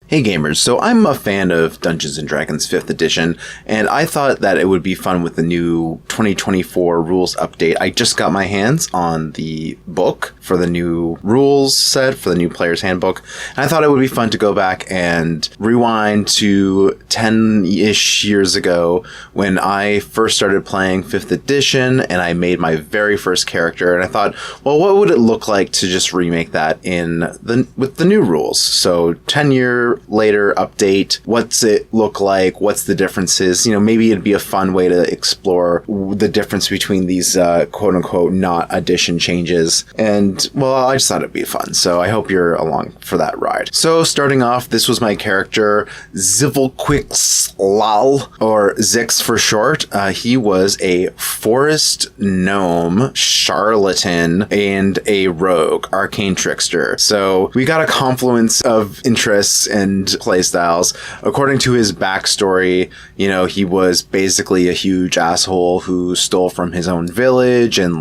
Hey gamers, so I'm a fan of Dungeons & Dragons 5th edition, and I thought that it would be fun with the new 2024 rules update. I just got my hands on the book for the new rules set, for the new player's handbook, and I thought it would be fun to go back and rewind to 10-ish years ago when I first started playing 5th edition, and I made my very first character, and I thought, well, what would it look like to just remake that with the new rules? So 10-year later update, what's it look like, what's the differences, maybe it'd be a fun way to explore the difference between these quote-unquote not addition changes, and well, I just thought it'd be fun, so I hope you're along for that ride. So starting off, this was my character Zivelquixlal, or Zix for short. He was a forest gnome, charlatan, and a rogue, arcane trickster. So we got a confluence of interests and playstyles. According to his backstory, he was basically a huge asshole who stole from his own village and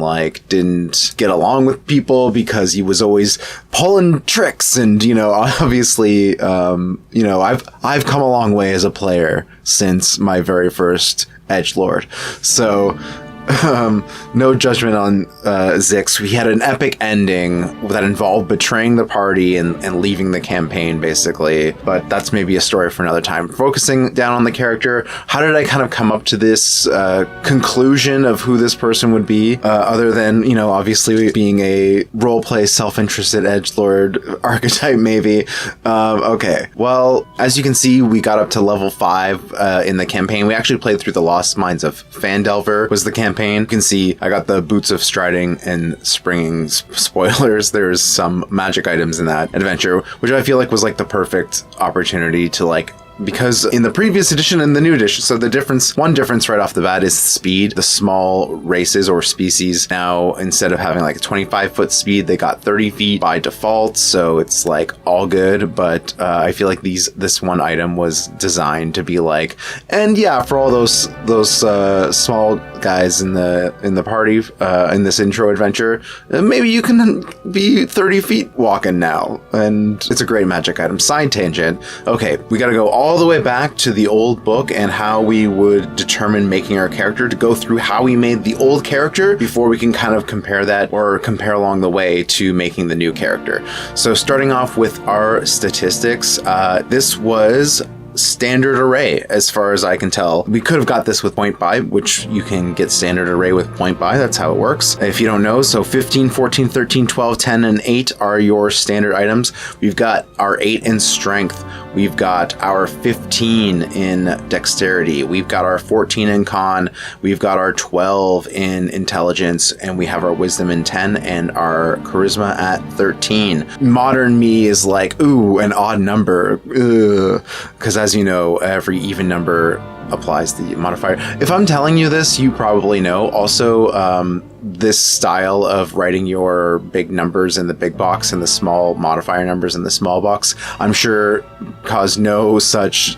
didn't get along with people because he was always pulling tricks. And obviously, I've come a long way as a player since my very first edgelord. So no judgment on Zix. We had an epic ending that involved betraying the party and leaving the campaign, basically. But that's maybe a story for another time. Focusing down on the character, how did I kind of come up to this conclusion of who this person would be? Other than, obviously being a roleplay, self-interested edgelord archetype, maybe. Okay. Well, as you can see, we got up to level 5 in the campaign. We actually played through the Lost Mines of Phandelver was the campaign. You can see I got the Boots of Striding and Springing. Spoilers, there's some magic items in that adventure, which I feel like was the perfect opportunity to because in the previous edition and the new edition, so one difference right off the bat is speed. The small races or species now, instead of having a 25-foot speed, they got 30 feet by default, so it's all good. But I feel like this one item was designed to be and yeah, for all those small guys in the party in this intro adventure, maybe you can be 30 feet walking now, and it's a great magic item. Side tangent. Okay, we gotta go all the way back to the old book and how we would determine making our character, to go through how we made the old character before we can kind of compare that or compare along the way to making the new character. So starting off with our statistics, this was standard array as far as I can tell. We could have got this with point buy, which you can get standard array with point buy. That's how it works. If you don't know, so 15, 14, 13, 12, 10, and 8 are your standard items. We've got our 8 in strength. We've got our 15 in dexterity. We've got our 14 in con. We've got our 12 in intelligence, and we have our wisdom in 10 and our charisma at 13. Modern me is ooh, an odd number. Because as you know, every even number applies the modifier. If I'm telling you this, you probably know. Also, this style of writing your big numbers in the big box and the small modifier numbers in the small box, I'm sure caused no such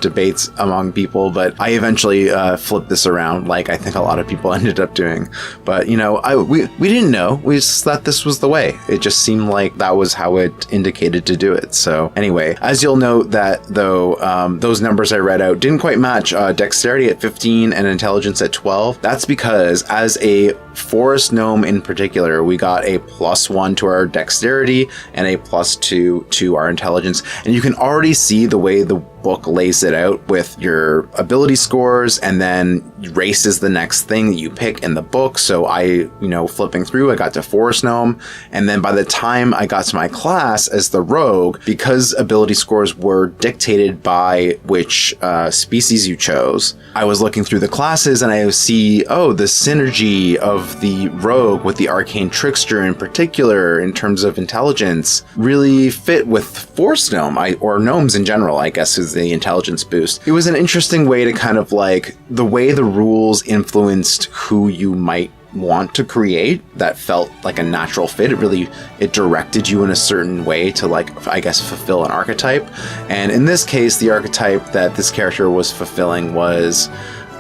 debates among people, but I eventually flipped this around, I think a lot of people ended up doing. But we didn't know. We just thought this was the way. It just seemed like that was how it indicated to do it. So anyway, as you'll note that though, those numbers I read out didn't quite match. Dexterity at 15 and intelligence at 12. That's because as a forest gnome in particular, we got a +1 to our dexterity and a +2 to our intelligence. And you can already see the way the book lays it out with your ability scores, and then race is the next thing that you pick in the book. So I, flipping through, I got to forest gnome, and then by the time I got to my class as the rogue, because ability scores were dictated by which species you chose, I was looking through the classes and I see, the synergy of the rogue with the arcane trickster in particular in terms of intelligence really fit with forest gnome, or gnomes in general, I guess, is the intelligence boost. It was an interesting way to kind of the way the rules influenced who you might want to create that felt like a natural fit. It directed you in a certain way to I guess fulfill an archetype. And in this case, the archetype that this character was fulfilling was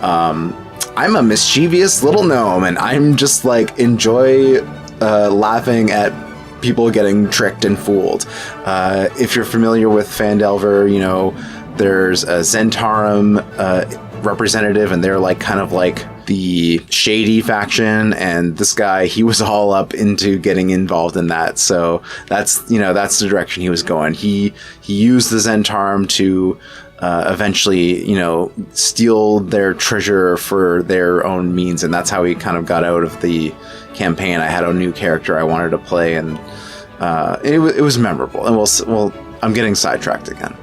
I'm a mischievous little gnome, and I'm just enjoy laughing at people getting tricked and fooled. If you're familiar with Phandelver, you know, there's a Zentarum representative, and they're like kind of like the shady faction, and this guy, he was all up into getting involved in that. So that's, you know, that's the direction he was going. He used the Zentarum to eventually, you know, steal their treasure for their own means, and that's how he kind of got out of the campaign. I had a new character I wanted to play, and it was memorable. And well, I'm getting sidetracked again.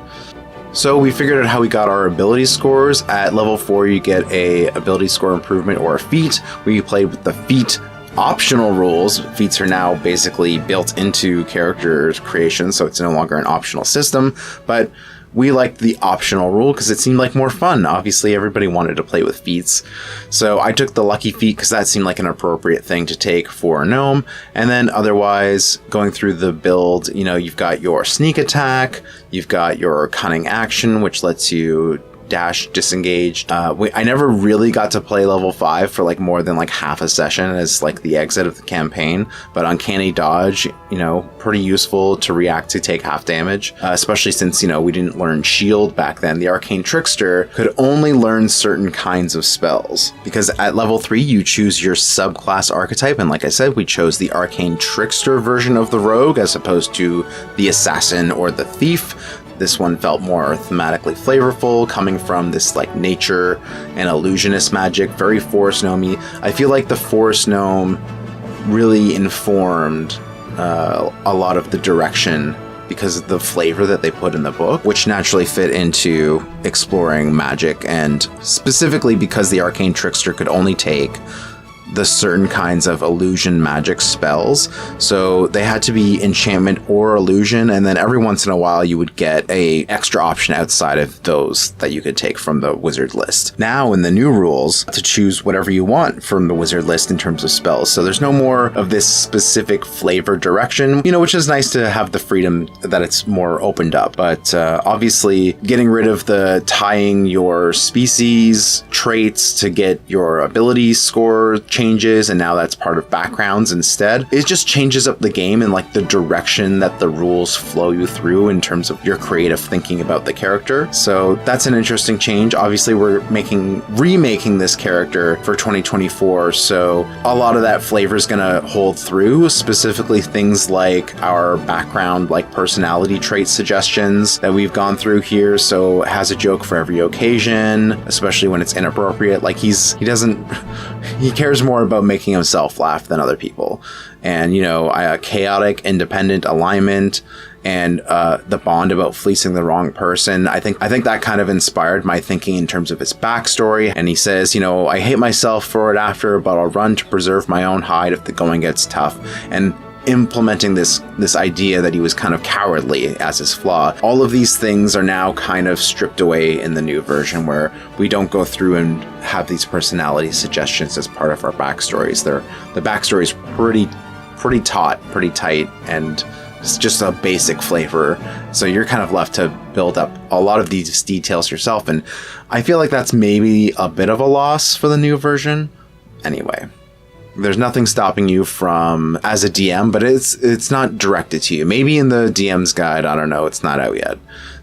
So we figured out how we got our ability scores. At level 4, you get a ability score improvement or a feat. We played with the feat optional rules. Feats are now basically built into character creation, so it's no longer an optional system, but we liked the optional rule because it seemed like more fun. Obviously, everybody wanted to play with feats. So I took the lucky feat because that seemed like an appropriate thing to take for a gnome. And then otherwise, going through the build, you know, you've got your sneak attack, you've got your cunning action, which lets you dash, disengage. I never really got to play level 5 for like more than like half a session as like the exit of the campaign, but uncanny dodge, you know, pretty useful to react to take half damage, especially since, you know, we didn't learn shield back then. The arcane trickster could only learn certain kinds of spells because at level 3 you choose your subclass archetype, and like I said, we chose the arcane trickster version of the rogue as opposed to the assassin or the thief. This one felt more thematically flavorful, coming from this like nature and illusionist magic, very forest gnome-y. I feel like the forest gnome really informed a lot of the direction because of the flavor that they put in the book, which naturally fit into exploring magic, and specifically because the arcane trickster could only take the certain kinds of illusion magic spells. So they had to be enchantment or illusion, and then every once in a while you would get a extra option outside of those that you could take from the wizard list. Now in the new rules, to choose whatever you want from the wizard list in terms of spells. So there's no more of this specific flavor direction, you know, which is nice to have the freedom that it's more opened up. But obviously getting rid of the tying your species traits to get your ability score changes, and now that's part of backgrounds instead. It just changes up the game and like the direction that the rules flow you through in terms of your creative thinking about the character. So that's an interesting change. Obviously we're remaking this character for 2024, so a lot of that flavor is going to hold through, specifically things like our background, like personality trait suggestions that we've gone through here. So it has a joke for every occasion, especially when it's inappropriate. Like he cares more about making himself laugh than other people. And, you know, chaotic, independent alignment, and the bond about fleecing the wrong person. I think that kind of inspired my thinking in terms of his backstory. And he says, you know, I hate myself for it after, but I'll run to preserve my own hide if the going gets tough. And implementing this idea that he was kind of cowardly as his flaw. All of these things are now kind of stripped away in the new version, where we don't go through and have these personality suggestions as part of our backstories. The backstory is pretty taut, pretty tight, and it's just a basic flavor. So you're kind of left to build up a lot of these details yourself, and I feel like that's maybe a bit of a loss for the new version. Anyway, there's nothing stopping you from, as a DM, but it's not directed to you. Maybe in the DM's guide, I don't know, it's not out yet.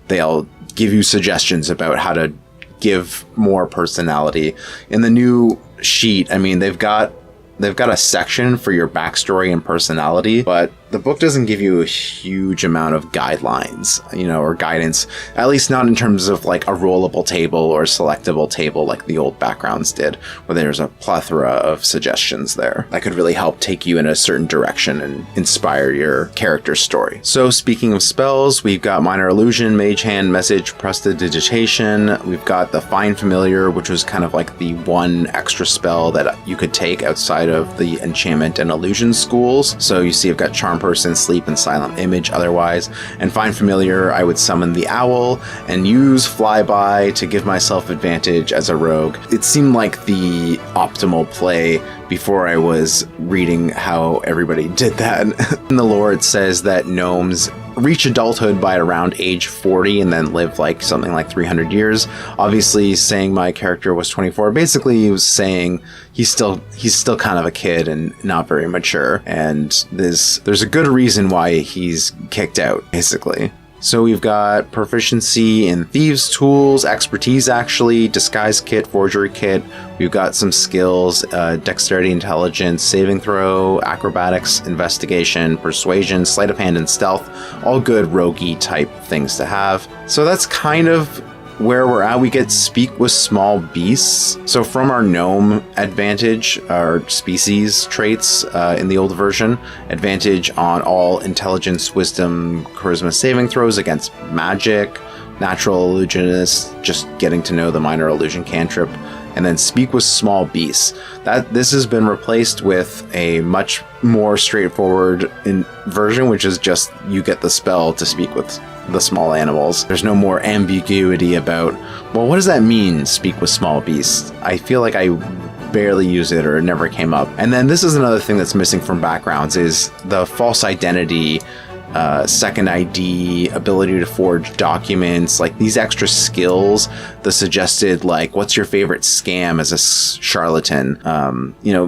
They'll give you suggestions about how to give more personality. In the new sheet, I mean, they've got a section for your backstory and personality, but the book doesn't give you a huge amount of guidelines, you know, or guidance, at least not in terms of like a rollable table or selectable table like the old backgrounds did, where there's a plethora of suggestions there that could really help take you in a certain direction and inspire your character's story. So speaking of spells, we've got Minor Illusion, Mage Hand, Message, Prestidigitation. We've got the Find Familiar, which was kind of like the one extra spell that you could take outside of the enchantment and illusion schools. So you see I've got Charm Person, Sleep, and Silent Image otherwise. And Find Familiar, I would summon the Owl and use Flyby to give myself advantage as a rogue. It seemed like the optimal play before I was reading how everybody did that. In the lore, it says that gnomes reach adulthood by around age 40 and then live like something like 300 years. Obviously, saying my character was 24, basically he was saying he's still kind of a kid and not very mature, and there's a good reason why he's kicked out, basically. So we've got proficiency in Thieves tools, expertise actually, disguise kit, forgery kit. We've got some skills, dexterity, intelligence, saving throw, acrobatics, investigation, persuasion, sleight of hand, and stealth. All good roguey type things to have. So that's kind of where we're at. We get speak with small beasts. So from our gnome advantage, our species traits in the old version, advantage on all intelligence, wisdom, charisma saving throws against magic, natural illusionist, just getting to know the minor illusion cantrip, and then speak with small beasts. This has been replaced with a much more straightforward version, which is just you get the spell to speak with the small animals. There's no more ambiguity about, well, what does that mean, speak with small beasts? I feel like I barely use it or it never came up. And then this is another thing that's missing from backgrounds is the false identity, second ID, ability to forge documents, like these extra skills, the suggested, like, what's your favorite scam as a charlatan?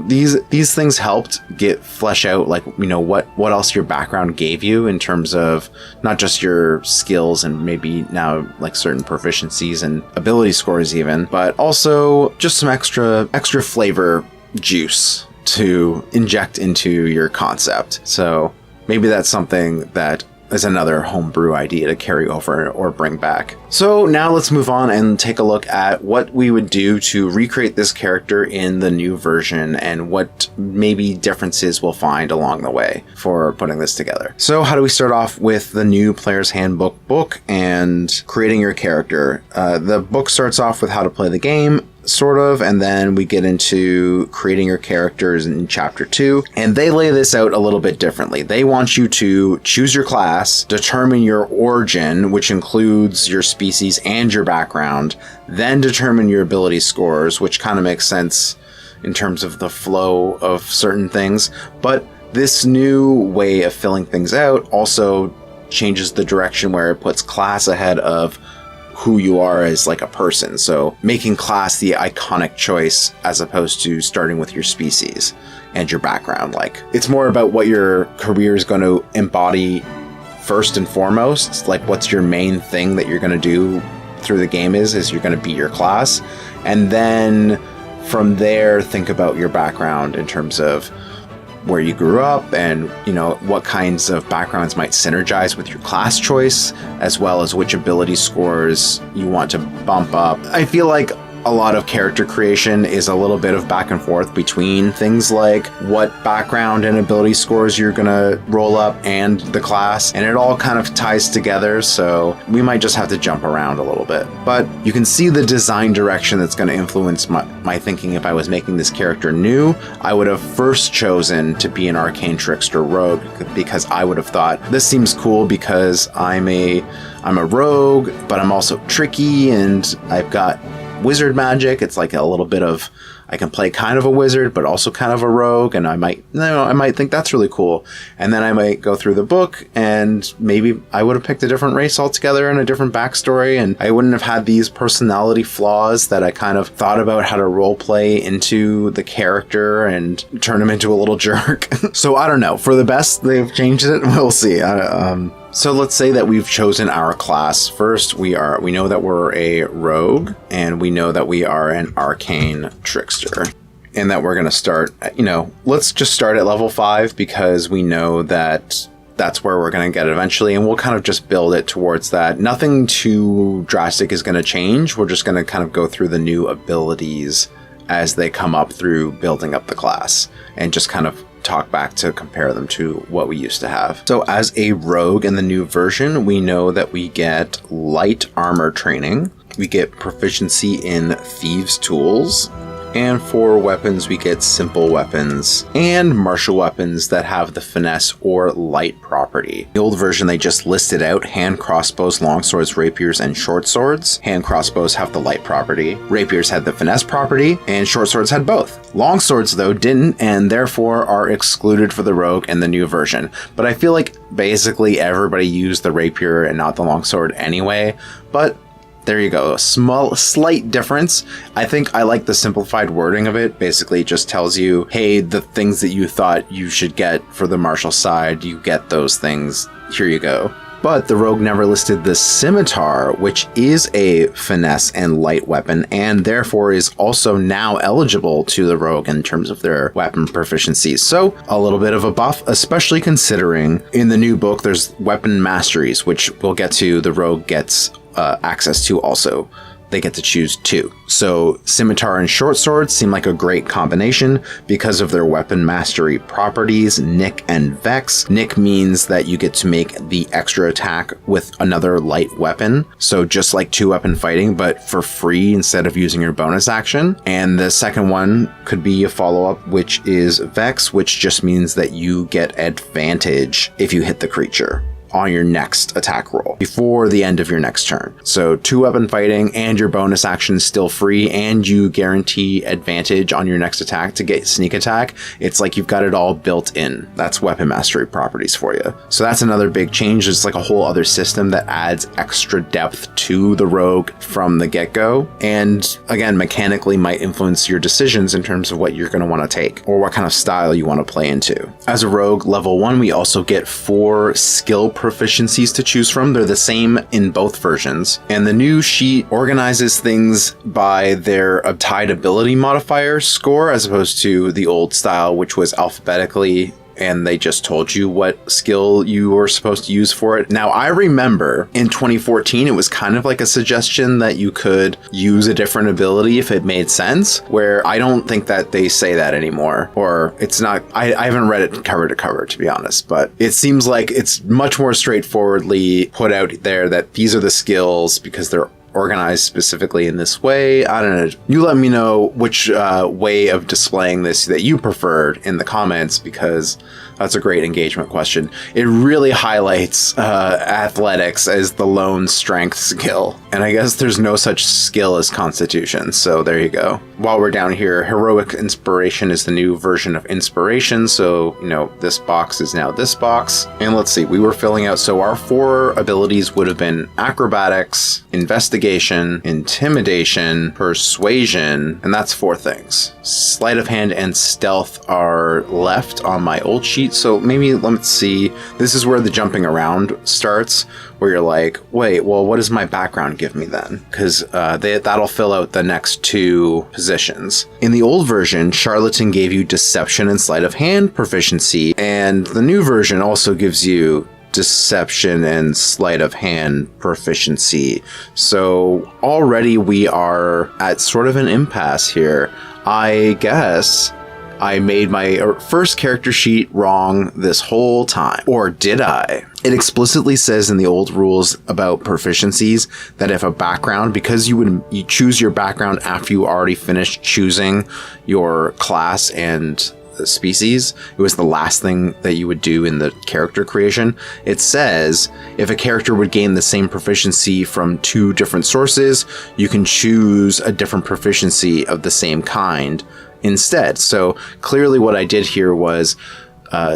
These things helped flesh out, like, what else your background gave you in terms of not just your skills and maybe now like certain proficiencies and ability scores even, but also just some extra flavor juice to inject into your concept. So maybe that's something that is another homebrew idea to carry over or bring back. So now let's move on and take a look at what we would do to recreate this character in the new version and what maybe differences we'll find along the way for putting this together. So how do we start off with the new Player's Handbook book and creating your character? The book starts off with how to play the game, sort of, and then we get into creating your characters in chapter 2, and they lay this out a little bit differently. They want you to choose your class, determine your origin, which includes your species and your background, then determine your ability scores, which kind of makes sense in terms of the flow of certain things. But this new way of filling things out also changes the direction where it puts class ahead of who you are as like a person. So making class the iconic choice as opposed to starting with your species and your background. Like, it's more about what your career is going to embody first and foremost. Like, what's your main thing that you're going to do through the game is you're going to be your class. And then from there, think about your background in terms of where you grew up and, what kinds of backgrounds might synergize with your class choice, as well as which ability scores you want to bump up. I feel like a lot of character creation is a little bit of back and forth between things like what background and ability scores you're gonna roll up and the class, and it all kind of ties together, so we might just have to jump around a little bit. But you can see the design direction that's going to influence my thinking. If I was making this character new, I would have first chosen to be an arcane trickster rogue, because I would have thought, this seems cool because I'm a rogue, but I'm also tricky and I've got wizard magic. It's like a little bit of, I can play kind of a wizard, but also kind of a rogue, and I might think that's really cool. And then I might go through the book, and maybe I would have picked a different race altogether and a different backstory, and I wouldn't have had these personality flaws that I kind of thought about how to role play into the character and turn him into a little jerk. So I don't know. For the best, they've changed it. We'll see. So let's say that we've chosen our class. First, we know that we're a rogue, and we know that we are an arcane trickster, and that we're going to start, let's just start at level 5, because we know that that's where we're going to get eventually, and we'll kind of just build it towards that. Nothing too drastic is going to change. We're just going to kind of go through the new abilities as they come up through building up the class, and just kind of talk back to compare them to what we used to have. So as a rogue in the new version, we know that we get light armor training, we get proficiency in Thieves tools, And for weapons, we get simple weapons and martial weapons that have the finesse or light property. In the old version, they just listed out hand crossbows, long swords, rapiers, and short swords. Hand crossbows have the light property. Rapiers had the finesse property, and short swords had both. Long swords, though, didn't, and therefore are excluded for the rogue in the new version. But I feel like basically everybody used the rapier and not the longsword anyway, but there you go. A slight difference. I think I like the simplified wording of it. Basically, it just tells you, hey, the things that you thought you should get for the martial side, you get those things. Here you go. But the rogue never listed the scimitar, which is a finesse and light weapon, and therefore is also now eligible to the rogue in terms of their weapon proficiencies. So a little bit of a buff, especially considering in the new book there's weapon masteries, which we'll get to. The rogue gets access to also. They get to choose 2. So scimitar and short sword seem like a great combination because of their weapon mastery properties, Nick and Vex. Nick means that you get to make the extra attack with another light weapon. So just like 2-weapon fighting, but for free instead of using your bonus action. And the second one could be a follow-up, which is Vex, which just means that you get advantage if you hit the creature on your next attack roll before the end of your next turn. So 2-weapon fighting and your bonus action is still free, and you guarantee advantage on your next attack to get sneak attack. It's like you've got it all built in. That's weapon mastery properties for you. So that's another big change. It's like a whole other system that adds extra depth to the rogue from the get-go, and again, mechanically might influence your decisions in terms of what you're going to want to take or what kind of style you want to play into. As a rogue, level 1, we also get 4 skill proficiencies to choose from. They're the same in both versions. And the new sheet organizes things by their tied ability modifier score as opposed to the old style, which was alphabetically, and they just told you what skill you were supposed to use for it. Now, I remember in 2014, it was kind of like a suggestion that you could use a different ability if it made sense, where I don't think that they say that anymore, or it's not, I haven't read it cover to cover, to be honest, but it seems like it's much more straightforwardly put out there that these are the skills because they're organized specifically in this way. I don't know. You let me know which way of displaying this that you preferred in the comments, because that's a great engagement question. It really highlights athletics as the lone strength skill. And I guess there's no such skill as constitution. So there you go. While we're down here, heroic inspiration is the new version of inspiration. So, you know, this box is now this box. And let's see, we were filling out. So our 4 abilities would have been acrobatics, investigation, intimidation, persuasion, and that's 4 things. Sleight of hand and stealth are left on my old sheet. So maybe let's see. This is where the jumping around starts, where you're like, wait, well, what does my background give me then? Because that'll fill out the next 2 positions. In the old version, Charlatan gave you deception and sleight of hand proficiency, and the new version also gives you deception and sleight of hand proficiency. So already we are at sort of an impasse here. I guess I made my first character sheet wrong this whole time. Or did I? It explicitly says in the old rules about proficiencies that if a background, because you choose your background after you already finished choosing your class and species, it was the last thing that you would do in the character creation. It says if a character would gain the same proficiency from 2 different sources, you can choose a different proficiency of the same kind instead. So clearly what I did here was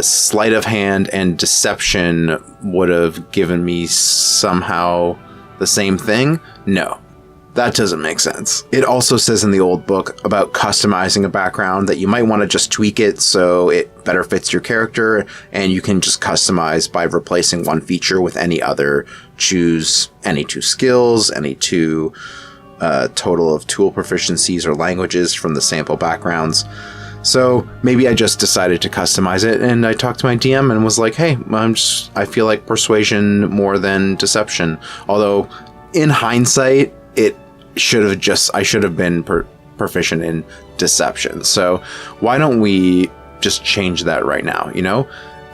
sleight of hand and deception would have given me somehow the same thing. No, that doesn't make sense. It also says in the old book about customizing a background that you might want to just tweak it so it better fits your character, and you can just customize by replacing one feature with any other. Choose any 2 skills, any 2 total of tool proficiencies or languages from the sample backgrounds. So maybe I just decided to customize it, and I talked to my DM and was like, hey, I feel like persuasion more than deception. Although in hindsight, I should have been proficient in deception. So why don't we just change that right now, you know?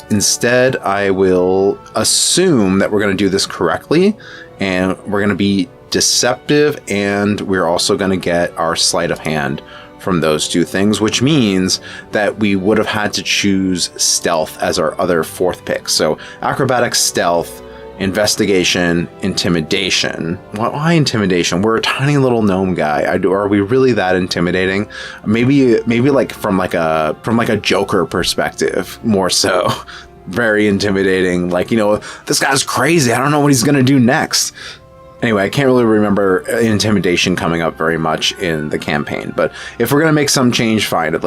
Instead, I will assume that we're going to do this correctly, and we're going to be deceptive, and we're also going to get our sleight of hand from those two things, which means that we would have had to choose stealth as our other fourth pick. So acrobatics, stealth, investigation, intimidation. Why intimidation? We're a tiny little gnome guy. Are we really that intimidating? Maybe like from a Joker perspective, more so. Very intimidating. Like, this guy's crazy. I don't know what he's gonna do next. Anyway, I can't really remember intimidation coming up very much in the campaign, but if we're gonna make some change, fine.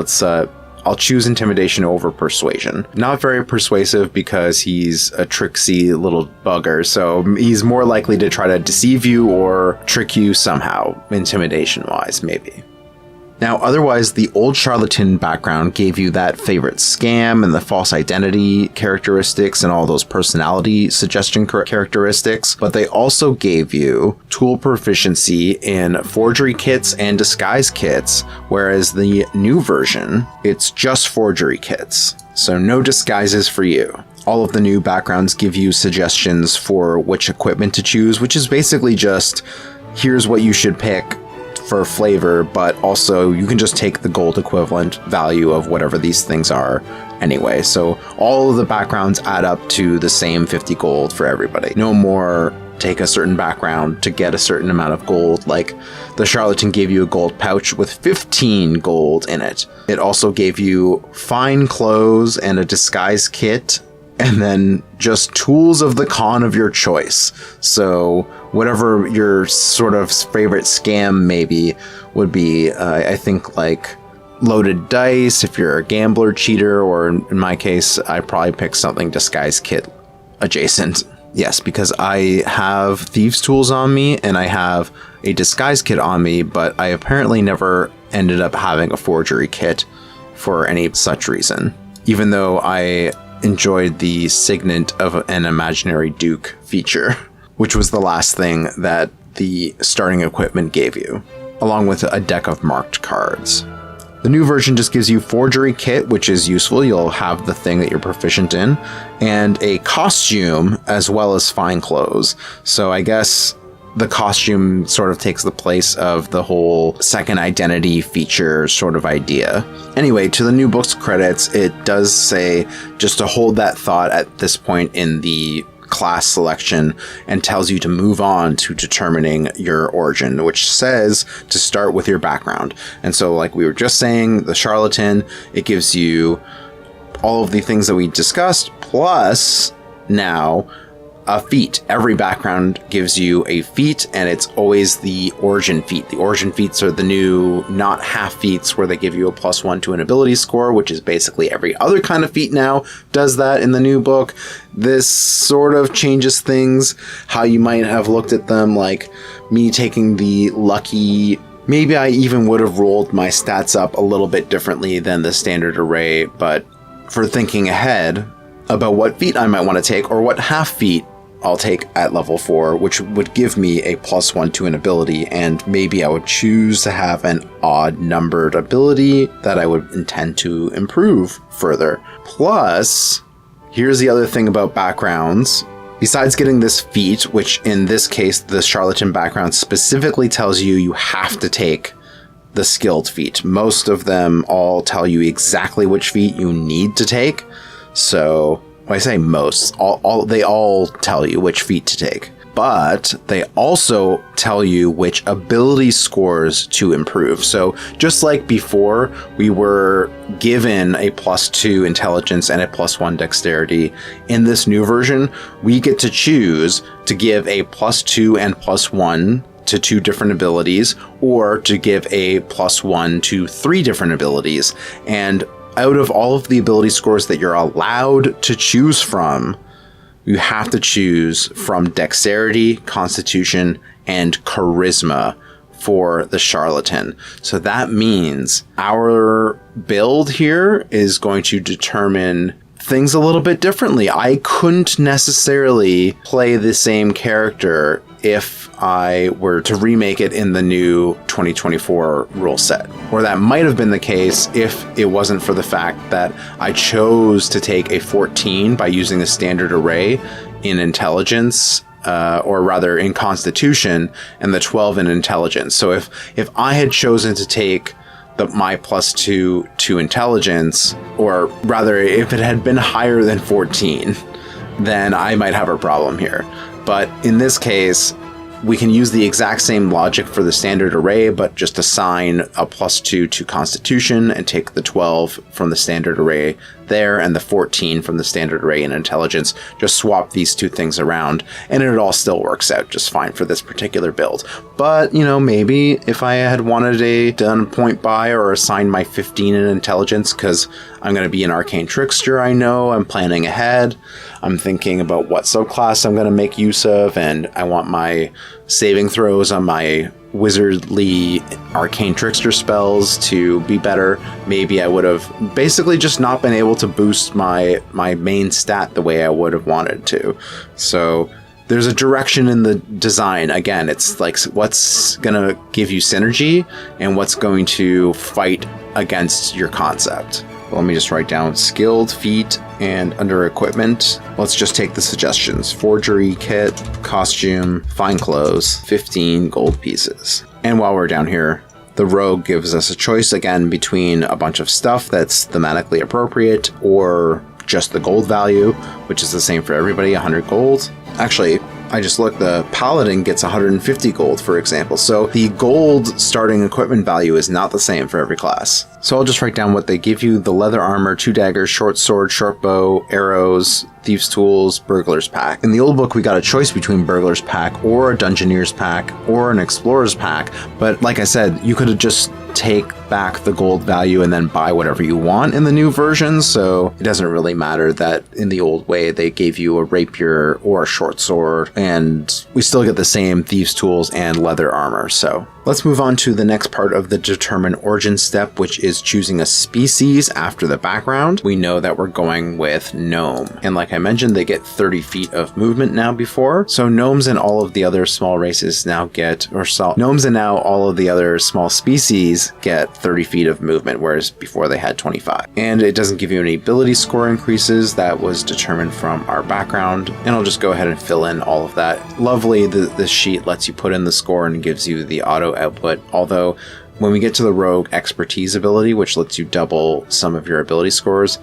I'll choose intimidation over persuasion. Not very persuasive because he's a tricksy little bugger, so he's more likely to try to deceive you or trick you somehow, intimidation-wise, maybe. Now, otherwise, the old charlatan background gave you that favorite scam and the false identity characteristics and all those personality suggestion characteristics, but they also gave you tool proficiency in forgery kits and disguise kits, whereas the new version, it's just forgery kits. So no disguises for you. All of the new backgrounds give you suggestions for which equipment to choose, which is basically just, here's what you should pick for flavor, but also you can just take the gold equivalent value of whatever these things are anyway. So all of the backgrounds add up to the same 50 gold for everybody. No more take a certain background to get a certain amount of gold. Like the charlatan gave you a gold pouch with 15 gold in it. It also gave you fine clothes and a disguise kit, and then just tools of the con of your choice. So whatever your sort of favorite scam maybe would be, I think like loaded dice if you're a gambler, cheater, or in my case, I probably pick something disguise kit adjacent. Yes, because I have thieves tools on me and I have a disguise kit on me, but I apparently never ended up having a forgery kit for any such reason, even though I enjoyed the signet of an imaginary duke feature, which was the last thing that the starting equipment gave you, along with a deck of marked cards. The new version just gives you forgery kit, which is useful. You'll have the thing that you're proficient in, and a costume as well as fine clothes. So I guess the costume sort of takes the place of the whole second identity feature sort of idea. Anyway, to the new book's credits, it does say just to hold that thought at this point in the class selection and tells you to move on to determining your origin, which says to start with your background. And so like we were just saying, the charlatan, it gives you all of the things that we discussed, plus now a feat. Every background gives you a feat, and it's always the origin feat. The origin feats are the new not half feats where they give you a +1 to an ability score, which is basically every other kind of feat now does that in the new book. This sort of changes things, how you might have looked at them, like me taking the lucky. Maybe I even would have rolled my stats up a little bit differently than the standard array, but for thinking ahead about what feat I might want to take or what half feat I'll take at level 4, which would give me a +1 to an ability, and maybe I would choose to have an odd numbered ability that I would intend to improve further. Plus, here's the other thing about backgrounds. Besides getting this feat, which in this case, the charlatan background specifically tells you you have to take the skilled feat. Most of them all tell you exactly which feat you need to take. So when I say most, they all tell you which feat to take, but they also tell you which ability scores to improve. So just like before, we were given a +2 intelligence and a +1 dexterity. In this new version, we get to choose to give a +2 and +1 to 2 different abilities, or to give a +1 to 3 different abilities. And out of all of the ability scores that you're allowed to choose from, you have to choose from dexterity, constitution, and charisma for the charlatan. So that means our build here is going to determine things a little bit differently. I couldn't necessarily play the same character if I were to remake it in the new 2024 rule set. Or that might have been the case if it wasn't for the fact that I chose to take a 14 by using the standard array in intelligence, or rather in constitution, and the 12 in intelligence. So if I had chosen to take my +2 to intelligence, or rather, if it had been higher than 14, then I might have a problem here. But in this case, we can use the exact same logic for the standard array, but just assign a +2 to Constitution and take the 12 from the standard array there and the 14 from the standard array in intelligence. Just swap these two things around and it all still works out just fine for this particular build. But, maybe if I had wanted a done point buy or assign my 15 in intelligence, because I'm going to be an arcane trickster, I'm planning ahead. I'm thinking about what subclass I'm going to make use of, and I want my saving throws on my wizardly arcane trickster spells to be better. Maybe I would have basically just not been able to boost my main stat the way I would have wanted to. So there's a direction in the design. Again, it's like what's going to give you synergy and what's going to fight against your concept. Let me just write down skilled feat, and under equipment, let's just take the suggestions. Forgery kit, costume, fine clothes, 15 gold pieces. And while we're down here, the rogue gives us a choice again between a bunch of stuff that's thematically appropriate or just the gold value, which is the same for everybody, 100 gold. Actually, I just looked, the paladin gets 150 gold, for example. So the gold starting equipment value is not the same for every class. So I'll just write down what they give you: the leather armor, 2 daggers, short sword, short bow, arrows, thieves' tools, burglar's pack. In the old book, we got a choice between burglar's pack or a dungeoneer's pack or an explorer's pack. But like I said, you could have just take back the gold value and then buy whatever you want in the new version. So it doesn't really matter that in the old way they gave you a rapier or a short sword, and we still get the same thieves' tools and leather armor. So let's move on to the next part of the determine origin step, which is choosing a species after the background. We know that we're going with gnome, and like I mentioned, they get 30 feet of movement now before. So gnomes and all of the other small races now get, gnomes and now all of the other small species get 30 feet of movement, whereas before they had 25. And it doesn't give you any ability score increases. That was determined from our background, and I'll just go ahead and fill in all of that. Lovely, the sheet lets you put in the score and gives you the auto output, although when we get to the rogue expertise ability, which lets you double some of your ability scores,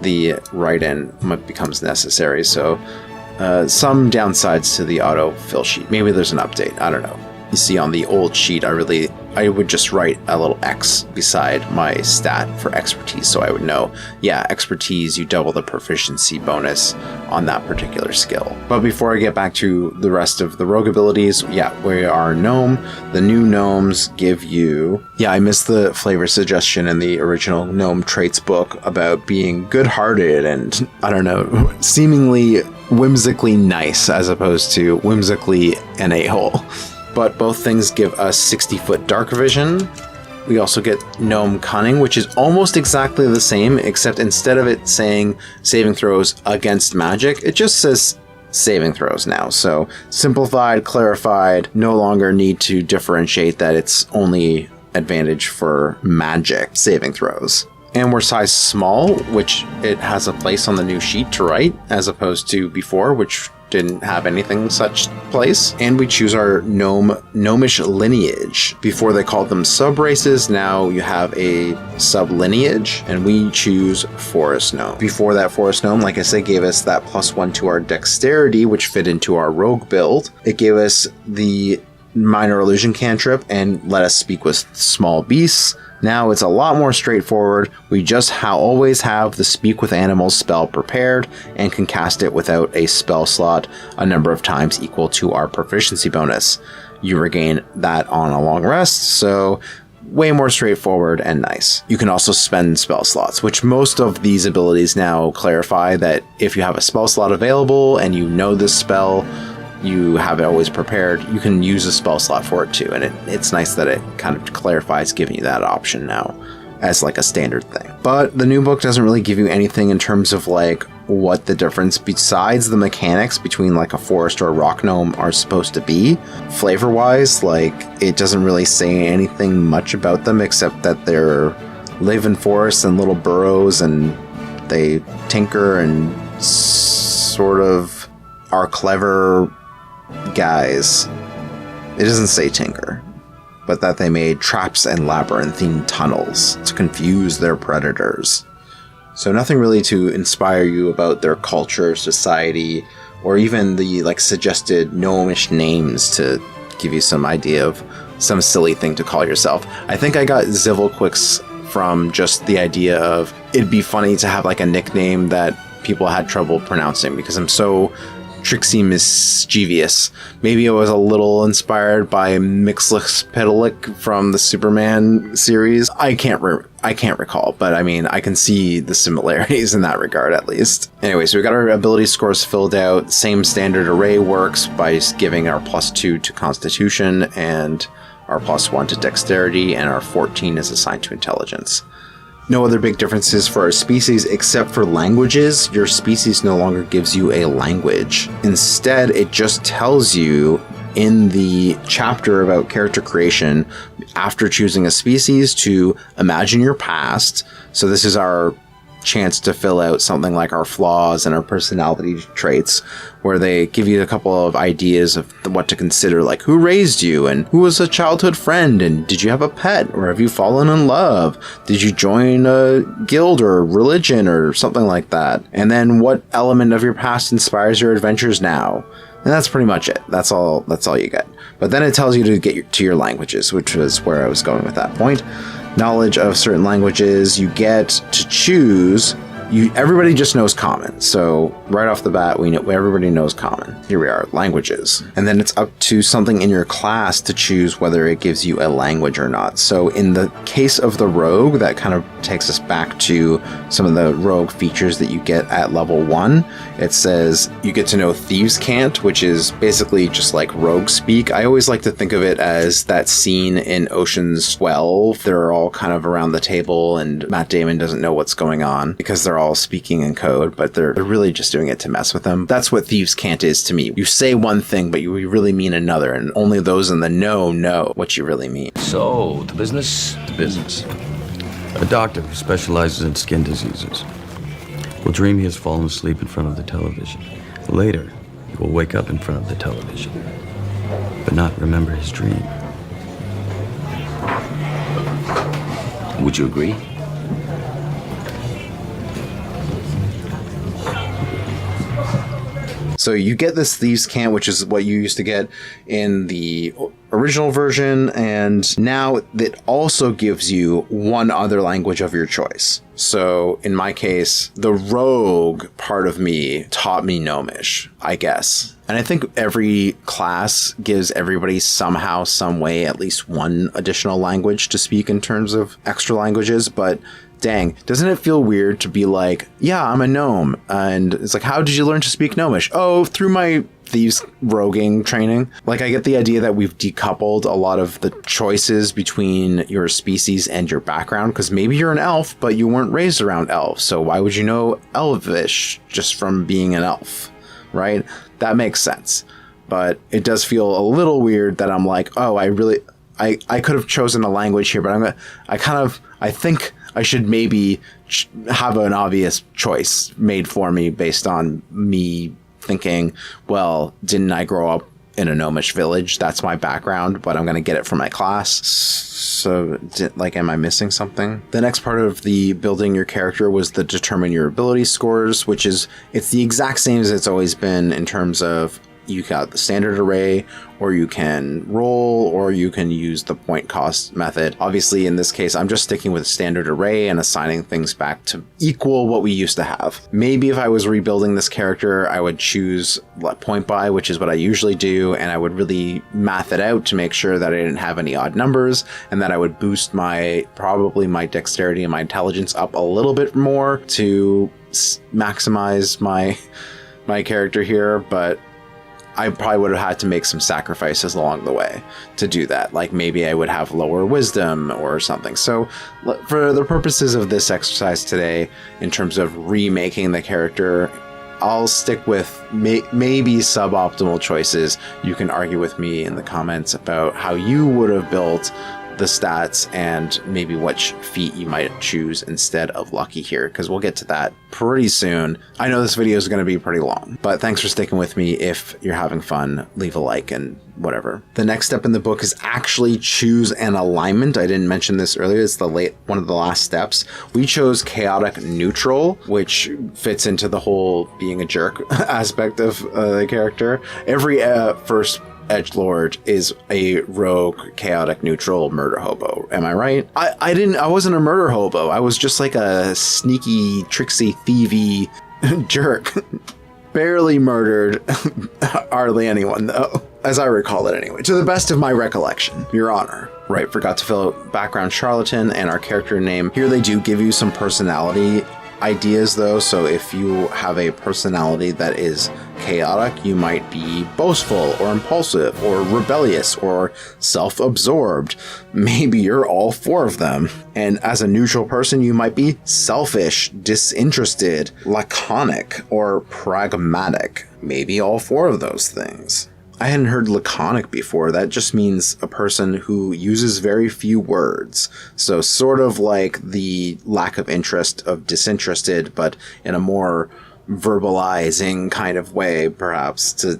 the write-in becomes necessary. So some downsides to the auto fill sheet. Maybe there's an update, I don't know. You see on the old sheet, I would just write a little X beside my stat for expertise, so I would know, yeah, expertise, you double the proficiency bonus on that particular skill. But before I get back to the rest of the rogue abilities, yeah, we are gnome. The new gnomes give you, I missed the flavor suggestion in the original gnome traits book about being good-hearted and, I don't know, seemingly whimsically nice as opposed to whimsically an a-hole. But both things give us 60-foot dark vision. We also get gnome cunning, which is almost exactly the same, except instead of it saying saving throws against magic, it just says saving throws now. So simplified, clarified, no longer need to differentiate that it's only advantage for magic saving throws. And we're size small, which it has a place on the new sheet to write, as opposed to before, which didn't have anything such place. And we choose our gnomish lineage. Before they called them sub-races, now you have a sub-lineage, and we choose forest gnome. Before that, forest gnome, like I said, gave us that +1 to our dexterity, which fit into our rogue build. It gave us the minor illusion cantrip and let us speak with small beasts. Now it's a lot more straightforward. We just always have the Speak with Animals spell prepared and can cast it without a spell slot a number of times equal to our proficiency bonus. You regain that on a long rest, so way more straightforward and nice. You can also spend spell slots, which most of these abilities now clarify that if you have a spell slot available and you know this spell, you have it always prepared, you can use a spell slot for it too. And it's nice that it kind of clarifies giving you that option now as like a standard thing. But the new book doesn't really give you anything in terms of like what the difference besides the mechanics between like a forest or a rock gnome are supposed to be. Flavor wise, like it doesn't really say anything much about them except that they're live in forests and little burrows and they tinker and sort of are clever guys. It doesn't say tinker. but that they made traps and labyrinthine tunnels to confuse their predators. So nothing really to inspire you about their culture, society, or even the suggested gnomish names to give you some idea of some silly thing to call yourself. I think I got Zivilquicks from just the idea of it'd be funny to have a nickname that people had trouble pronouncing because I'm so tricksy mischievous. Maybe I was a little inspired by Mixlixpitalik from the Superman series. I can't recall, but I mean, I can see the similarities in that regard at least. Anyway, so we got our ability scores filled out. Same standard array works by just giving our +2 to Constitution and our +1 to Dexterity, and our 14 is assigned to Intelligence. No other big differences for our species except for languages. Your species no longer gives you a language. Instead, it just tells you in the chapter about character creation, after choosing a species, to imagine your past. So this is our chance to fill out something like our flaws and our personality traits, where they give you a couple of ideas of what to consider, like who raised you and who was a childhood friend, and did you have a pet, or have you fallen in love, did you join a guild or religion or something like that, and then what element of your past inspires your adventures now. And that's pretty much it. That's all you get. But then it tells you to get to your languages, which was where I was going with that point. Knowledge of certain languages, you get to choose. Everybody just knows Common. So right off the bat, we know everybody knows Common. Here we are, languages. And then it's up to something in your class to choose whether it gives you a language or not. So in the case of the rogue, that kind of takes us back to some of the rogue features that you get at level 1. It says you get to know Thieves Cant, which is basically just like rogue speak. I always like to think of it as that scene in Ocean's 12. They're all kind of around the table and Matt Damon doesn't know what's going on because they're all speaking in code, but they're really just doing it to mess with them. That's what Thieves Cant is to me. You say one thing, but you really mean another, and only those in the know what you really mean. So, the business? The business. A doctor who specializes in skin diseases will dream he has fallen asleep in front of the television. Later, he will wake up in front of the television, but not remember his dream. Would you agree? So you get this Thieves Cant, which is what you used to get in the original version, and now it also gives you one other language of your choice. So in my case, the rogue part of me taught me Gnomish, I guess. And I think every class gives everybody somehow, some way, at least one additional language to speak in terms of extra languages, but dang, doesn't it feel weird to be like, yeah, I'm a gnome, and it's like, how did you learn to speak Gnomish? Oh, through my Thieves roguing training. Like, I get the idea that we've decoupled a lot of the choices between your species and your background, because maybe you're an elf, but you weren't raised around elves, so why would you know Elvish just from being an elf, right? That makes sense. But it does feel a little weird that I'm like, oh, I could have chosen a language here, but I think I should maybe have an obvious choice made for me based on me thinking, well, didn't I grow up in a gnomish village? That's my background, but I'm going to get it from my class. So, am I missing something? The next part of the building your character was the determine your ability scores, which it's the exact same as it's always been in terms of you got the standard array, or you can roll, or you can use the point cost method. Obviously, in this case, I'm just sticking with standard array and assigning things back to equal what we used to have. Maybe if I was rebuilding this character, I would choose point buy, which is what I usually do, and I would really math it out to make sure that I didn't have any odd numbers, and that I would boost probably my dexterity and my intelligence up a little bit more to maximize my character here, but I probably would have had to make some sacrifices along the way to do that. Like maybe I would have lower wisdom or something. So for the purposes of this exercise today, in terms of remaking the character, I'll stick with maybe suboptimal choices. You can argue with me in the comments about how you would have built the stats and maybe which feat you might choose instead of lucky here, because we'll get to that pretty soon. I know this video is going to be pretty long, but thanks for sticking with me. If you're having fun, leave a like and whatever. The next step in the book is actually choose an alignment. I didn't mention this earlier. It's one of the last steps. We chose chaotic neutral, which fits into the whole being a jerk aspect of the character. Every first edgelord is a rogue, chaotic neutral murder hobo. Am I right? I wasn't a murder hobo. I was just like a sneaky, tricksy, thievy jerk. Barely murdered hardly anyone, though, as I recall it anyway, to the best of my recollection, Your Honor. Right, forgot to fill out background charlatan and our character name. Here they do give you some personality ideas, though, so if you have a personality that is chaotic, you might be boastful or impulsive or rebellious or self-absorbed. Maybe you're all four of them. And as a neutral person, you might be selfish, disinterested, laconic, or pragmatic. Maybe all four of those things. I hadn't heard laconic before. That just means a person who uses very few words. So sort of like the lack of interest of disinterested, but in a more verbalizing kind of way, perhaps, to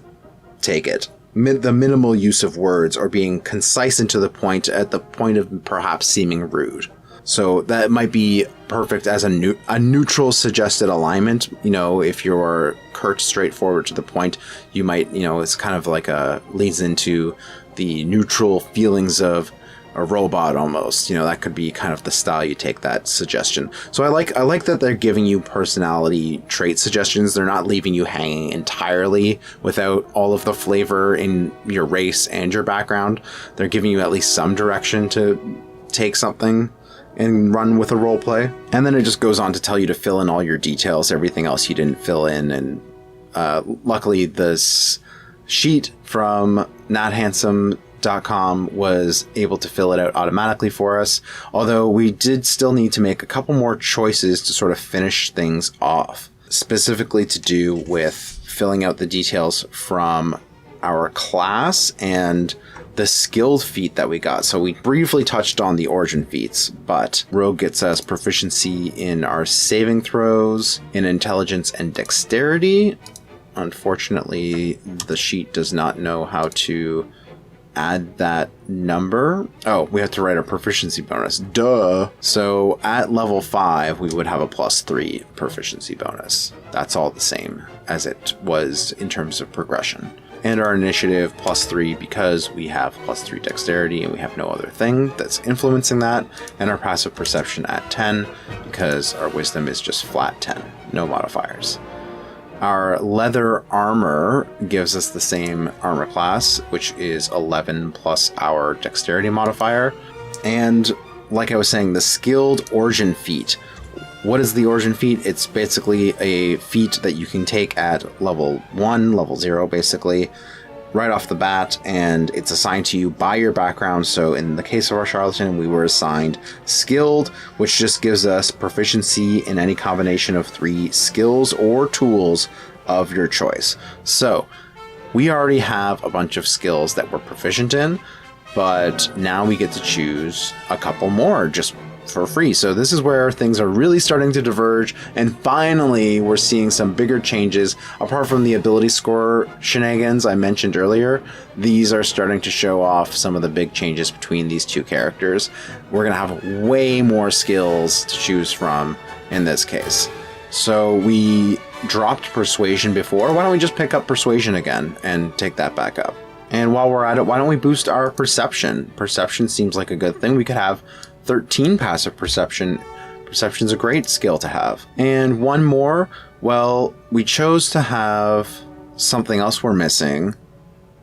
take it. The minimal use of words, or being concise and to the point at the point of perhaps seeming rude. So that might be perfect as a neutral suggested alignment. You know, if you're curt, straightforward, to the point, you might, it's kind of like leads into the neutral feelings of a robot almost. That could be kind of the style you take that suggestion. So I like that they're giving you personality trait suggestions. They're not leaving you hanging entirely without all of the flavor in your race and your background. They're giving you at least some direction to take something and run with a role play. And then it just goes on to tell you to fill in all your details, everything else you didn't fill in. And luckily this sheet from nothandsome.com was able to fill it out automatically for us. Although we did still need to make a couple more choices to sort of finish things off, specifically to do with filling out the details from our class and the skilled feat that we got. So we briefly touched on the origin feats, but Rogue gets us proficiency in our saving throws, in intelligence and dexterity. Unfortunately, the sheet does not know how to add that number. Oh, we have to write a proficiency bonus. Duh. So at level 5, we would have a +3 proficiency bonus. That's all the same as it was in terms of progression. And our initiative +3 because we have +3 dexterity and we have no other thing that's influencing that. And our passive perception at 10 because our wisdom is just flat 10, no modifiers. Our leather armor gives us the same armor class, which is 11 plus our dexterity modifier. And like I was saying, the skilled origin feat. What is the origin feat? It's basically a feat that you can take at level 1, level 0, basically, right off the bat, and it's assigned to you by your background. So in the case of our charlatan, we were assigned skilled, which just gives us proficiency in any combination of 3 skills or tools of your choice. So we already have a bunch of skills that we're proficient in, but now we get to choose a couple more just for free. So this is where things are really starting to diverge, and finally we're seeing some bigger changes. Apart from the ability score shenanigans I mentioned earlier, these are starting to show off some of the big changes between these two characters. We're gonna have way more skills to choose from in this case. So we dropped persuasion before. Why don't we just pick up persuasion again and take that back up? And while we're at it, why don't we boost our perception? Perception seems like a good thing. We could have 13 passive perception. Perception's a great skill to have. And one more, well, we chose to have something else we're missing,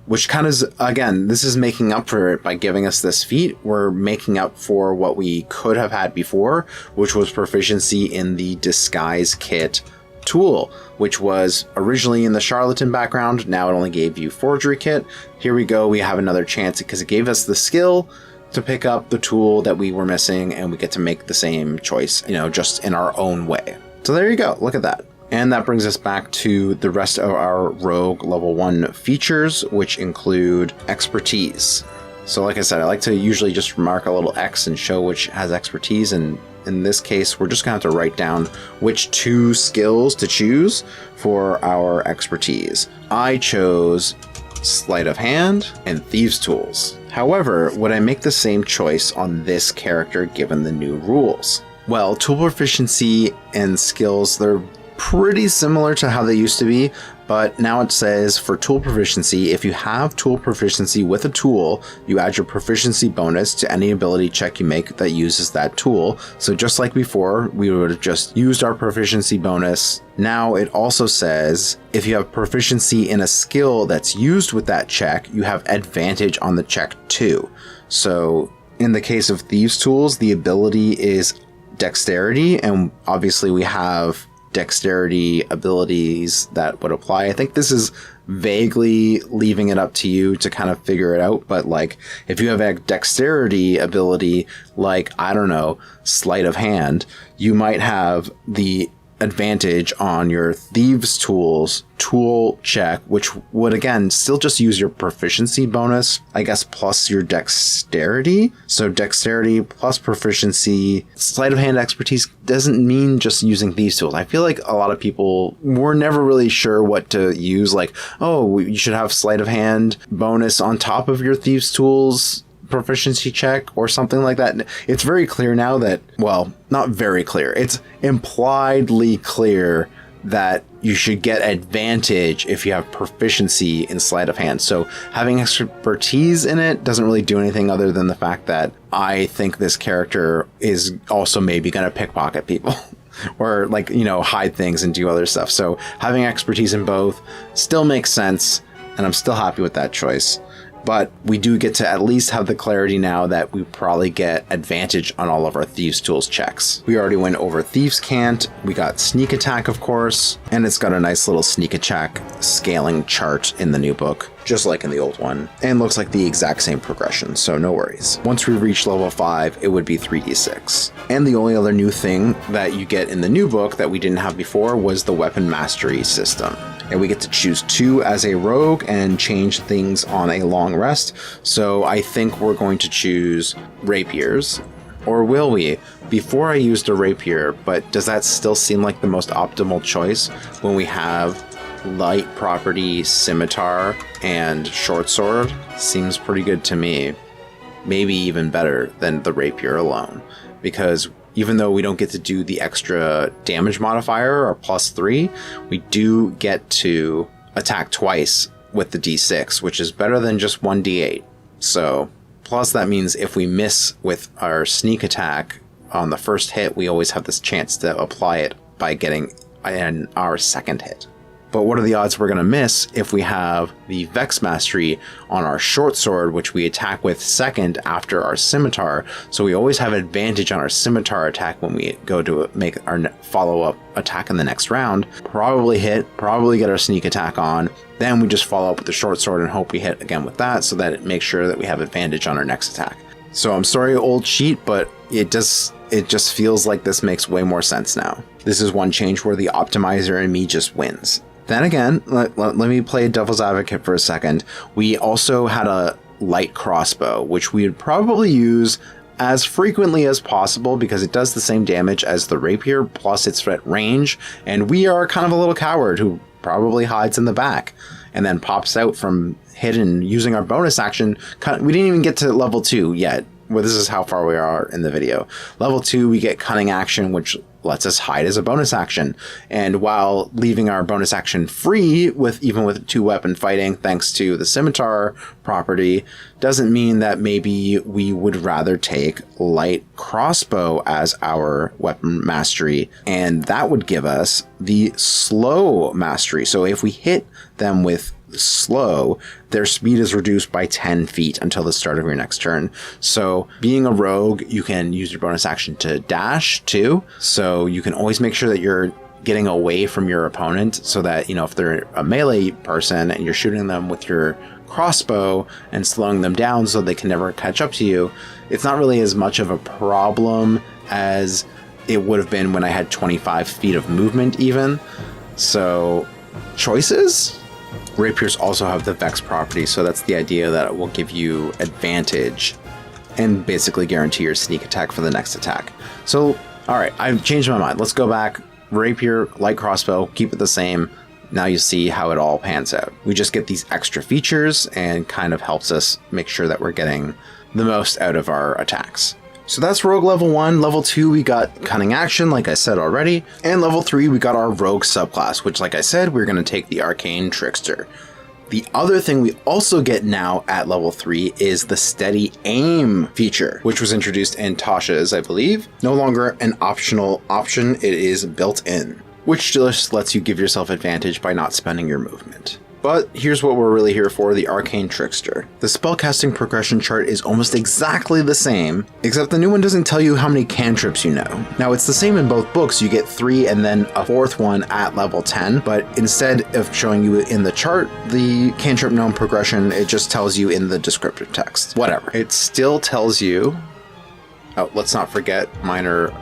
which kind of, again, this is making up for it by giving us this feat. We're making up for what we could have had before, which was proficiency in the disguise kit tool, which was originally in the charlatan background. Now it only gave you forgery kit. Here we go. We have another chance because it gave us the skill to pick up the tool that we were missing, and we get to make the same choice, just in our own way. So there you go. Look at that. And that brings us back to the rest of our rogue level 1 features, which include expertise. So like I said, I like to usually just mark a little X and show which has expertise, and in this case, we're just going to have to write down which 2 skills to choose for our expertise. I chose Sleight of Hand and Thieves' Tools. However, would I make the same choice on this character given the new rules? Well, tool proficiency and skills, they're pretty similar to how they used to be, but now it says for tool proficiency, if you have tool proficiency with a tool, you add your proficiency bonus to any ability check you make that uses that tool. So just like before, we would have just used our proficiency bonus. Now it also says if you have proficiency in a skill that's used with that check, you have advantage on the check too. So in the case of Thieves' Tools, the ability is dexterity, and obviously we have dexterity abilities that would apply. I think this is vaguely leaving it up to you to kind of figure it out, but like if you have a dexterity ability like, I don't know, Sleight of Hand, you might have the advantage on your Thieves' Tools tool check, which would again still just use your proficiency bonus, I guess, plus your dexterity. So dexterity plus proficiency. Sleight of Hand expertise doesn't mean just using Thieves' Tools. I feel like a lot of people were never really sure what to use, like, oh, you should have Sleight of Hand bonus on top of your Thieves' Tools proficiency check or something like that. It's very clear now that, well, not very clear, it's impliedly clear that you should get advantage if you have proficiency in Sleight of Hand. So having expertise in it doesn't really do anything other than the fact that I think this character is also maybe going to pickpocket people or like, you know, hide things and do other stuff. So having expertise in both still makes sense, and I'm still happy with that choice. But we do get to at least have the clarity now that we probably get advantage on all of our Thieves' Tools checks. We already went over Thieves' Cant. We got Sneak Attack, of course, and it's got a nice little Sneak Attack scaling chart in the new book, just like in the old one, and looks like the exact same progression, so no worries. Once we reach level 5, it would be 3d6. And the only other new thing that you get in the new book that we didn't have before was the weapon mastery system. And we get to choose 2 as a rogue and change things on a long rest. So I think we're going to choose rapiers. Or will we? Before I used a rapier, but does that still seem like the most optimal choice when we have light property scimitar and short sword? Seems pretty good to me. Maybe even better than the rapier alone. Because even though we don't get to do the extra damage modifier or +3, we do get to attack twice with the d6, which is better than just 1d8. So, plus that means if we miss with our sneak attack on the first hit, we always have this chance to apply it by getting our second hit. But what are the odds we're going to miss if we have the Vex Mastery on our short sword, which we attack with second after our scimitar? So we always have advantage on our scimitar attack when we go to make our follow-up attack in the next round. Probably hit, probably get our sneak attack on. Then we just follow up with the short sword and hope we hit again with that so that it makes sure that we have advantage on our next attack. So I'm sorry, old cheat, but it just feels like this makes way more sense now. This is one change where the optimizer in me just wins. Then again, let me play devil's advocate for a second. We also had a light crossbow, which we would probably use as frequently as possible because it does the same damage as the rapier, plus it's at range, and we are kind of a little coward who probably hides in the back and then pops out from hidden using our bonus action. We didn't even get to level 2 yet. Well, this is how far we are in the video. Level 2, we get cunning action, which lets us hide as a bonus action. And while leaving our bonus action free, even with 2-weapon fighting, thanks to the scimitar property, doesn't mean that maybe we would rather take light crossbow as our weapon mastery. And that would give us the slow mastery. So if we hit them with slow, their speed is reduced by 10 feet until the start of your next turn. So being a rogue, you can use your bonus action to dash too. So you can always make sure that you're getting away from your opponent so that, you know, if they're a melee person and you're shooting them with your crossbow and slowing them down so they can never catch up to you, it's not really as much of a problem as it would have been when I had 25 feet of movement even. So choices? Rapiers also have the Vex property, so that's the idea that it will give you advantage and basically guarantee your sneak attack for the next attack. So, alright, I've changed my mind. Let's go back. Rapier, light crossbow, keep it the same. Now you see how it all pans out. We just get these extra features and kind of helps us make sure that we're getting the most out of our attacks. So that's Rogue level 1. Level 2, we got Cunning Action, like I said already. And level 3, we got our Rogue subclass, which, like I said, we're going to take the Arcane Trickster. The other thing we also get now at level 3 is the Steady Aim feature, which was introduced in Tasha's, I believe. No longer an optional option, it is built in, which just lets you give yourself advantage by not spending your movement. But here's what we're really here for, the Arcane Trickster. The spellcasting progression chart is almost exactly the same, except the new one doesn't tell you how many cantrips you know. Now it's the same in both books, you get 3 and then a 4th one at level 10, but instead of showing you in the chart, the cantrip known progression, it just tells you in the descriptive text. Whatever. It still tells you, oh, let's not forget Minor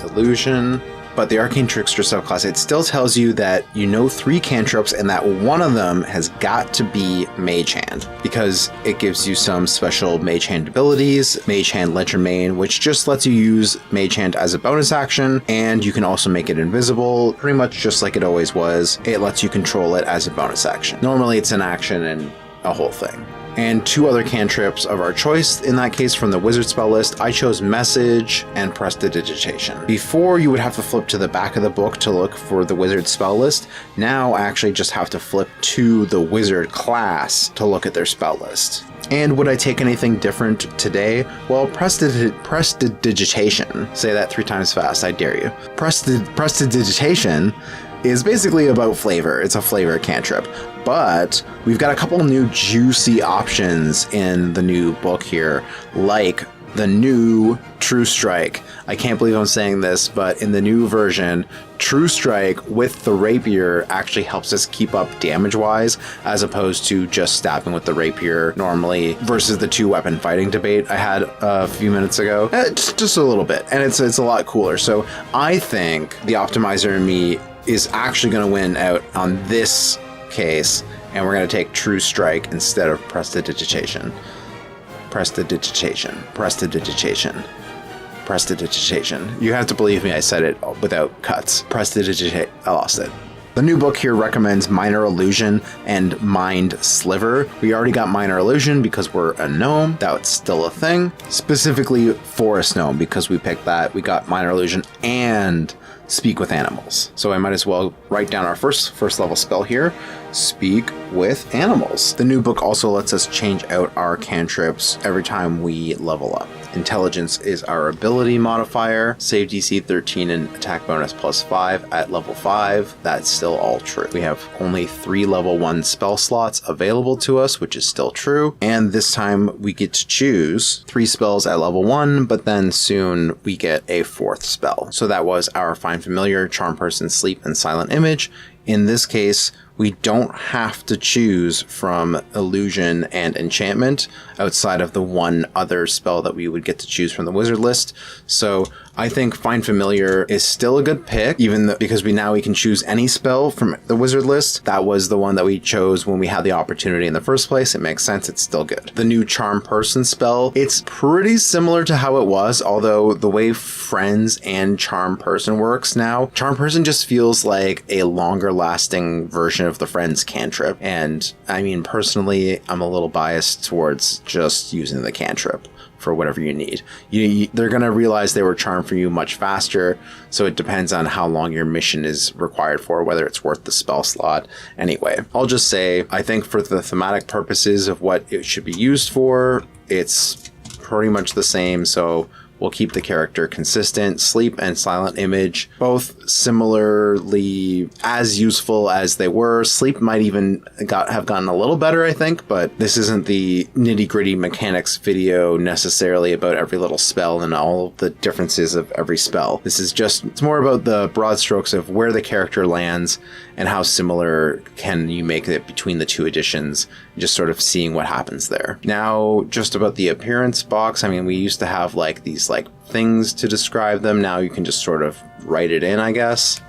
Illusion. But the Arcane Trickster subclass, it still tells you that you know 3 cantrips and that one of them has got to be Mage Hand, because it gives you some special Mage Hand abilities, Mage Hand Legerdemain, which just lets you use Mage Hand as a bonus action, and you can also make it invisible, pretty much just like it always was. It lets you control it as a bonus action. Normally it's an action and a whole thing. And 2 other cantrips of our choice. In that case, from the wizard spell list, I chose Message and Prestidigitation. Before, you would have to flip to the back of the book to look for the wizard spell list. Now, I actually just have to flip to the wizard class to look at their spell list. And would I take anything different today? Well, Prestidigitation. Say that 3 times fast, I dare you. Prestidigitation is basically about flavor. It's a flavor cantrip. But we've got a couple new juicy options in the new book here, like the new True Strike. I can't believe I'm saying this, but in the new version, True Strike with the rapier actually helps us keep up damage-wise, as opposed to just stabbing with the rapier normally versus the 2-weapon fighting debate I had a few minutes ago. Just a little bit, and it's a lot cooler. So I think the optimizer in me is actually going to win out on this case, and we're going to take True Strike instead of Prestidigitation. Prestidigitation. Prestidigitation. Prestidigitation. You have to believe me, I said it without cuts. Prestidigitate. I lost it. The new book here recommends Minor Illusion and Mind Sliver. We already got Minor Illusion because we're a gnome. That's still a thing. Specifically Forest Gnome, because we picked that. We got Minor Illusion and Speak with Animals. So I might as well write down our first level spell here. Speak with Animals. The new book also lets us change out our cantrips every time we level up. Intelligence is our ability modifier. Save DC 13 and attack bonus +5 at level 5. That's still all true. We have only 3 level 1 spell slots available to us, which is still true. And this time we get to choose 3 spells at level 1, but then soon we get a 4th spell. So that was our Find Familiar, Charm Person, Sleep, and Silent Image. In this case, we don't have to choose from Illusion and Enchantment outside of the one other spell that we would get to choose from the wizard list. So I think Find Familiar is still a good pick, even though, because we can choose any spell from the wizard list. That was the one that we chose when we had the opportunity in the first place. It makes sense. It's still good. The new Charm Person spell, it's pretty similar to how it was, although the way Friends and Charm Person works now, Charm Person just feels like a longer lasting version of the Friends cantrip. And I mean, personally, I'm a little biased towards just using the cantrip for whatever you need. They're going to realize they were charmed for you much faster, so it depends on how long your mission is required for, whether it's worth the spell slot. Anyway, I'll just say, I think for the thematic purposes of what it should be used for, it's pretty much the same, so we'll keep the character consistent. Sleep and Silent Image, both similarly as useful as they were. Sleep might even have gotten a little better, I think, but this isn't the nitty-gritty mechanics video necessarily about every little spell and all of the differences of every spell. This is just, it's more about the broad strokes of where the character lands and how similar can you make it between the 2 editions, just sort of seeing what happens there. Now, just about the appearance box, I mean, we used to have these things to describe them. Now you can just sort of write it in, I guess.